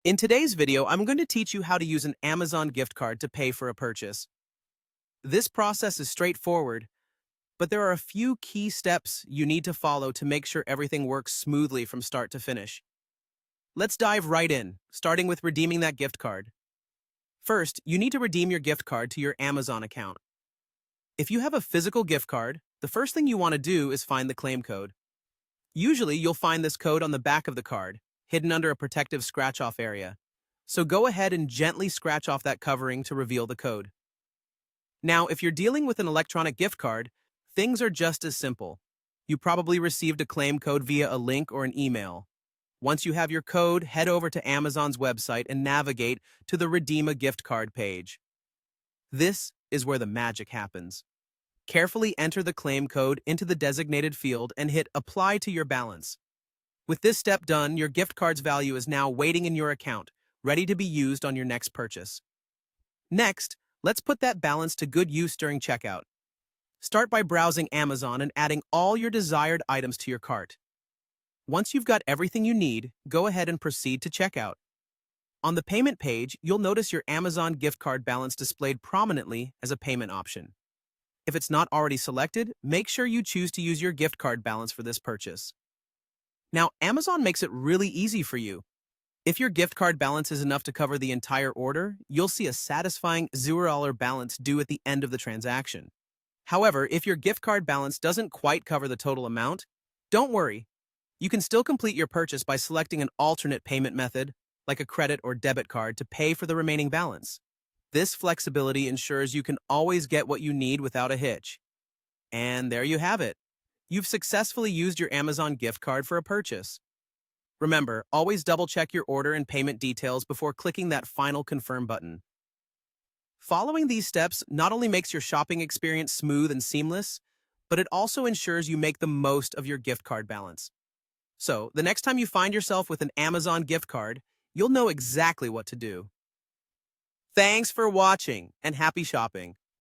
In today's video, I'm going to teach you how to use an Amazon gift card to pay for a purchase. This process is straightforward, but there are a few key steps you need to follow to make sure everything works smoothly from start to finish. Let's dive right in, starting with redeeming that gift card. First, you need to redeem your gift card to your Amazon account. If you have a physical gift card, the first thing you want to do is find the claim code. Usually, you'll find this code on the back of the card, hidden under a protective scratch-off area. So go ahead and gently scratch off that covering to reveal the code. Now, if you're dealing with an electronic gift card, things are just as simple. You probably received a claim code via a link or an email. Once you have your code, head over to Amazon's website and navigate to the Redeem a Gift Card page. This is where the magic happens. Carefully enter the claim code into the designated field and hit Apply to your balance. With this step done, your gift card's value is now waiting in your account, ready to be used on your next purchase. Next, let's put that balance to good use during checkout. Start by browsing Amazon and adding all your desired items to your cart. Once you've got everything you need, go ahead and proceed to checkout. On the payment page, you'll notice your Amazon gift card balance displayed prominently as a payment option. If it's not already selected, make sure you choose to use your gift card balance for this purchase. Now, Amazon makes it really easy for you. If your gift card balance is enough to cover the entire order, you'll see a satisfying $0 balance due at the end of the transaction. However, if your gift card balance doesn't quite cover the total amount, don't worry. You can still complete your purchase by selecting an alternate payment method, like a credit or debit card, to pay for the remaining balance. This flexibility ensures you can always get what you need without a hitch. And there you have it. You've successfully used your Amazon gift card for a purchase. Remember, always double-check your order and payment details before clicking that final confirm button. Following these steps not only makes your shopping experience smooth and seamless, but it also ensures you make the most of your gift card balance. So, the next time you find yourself with an Amazon gift card, you'll know exactly what to do. Thanks for watching, and happy shopping!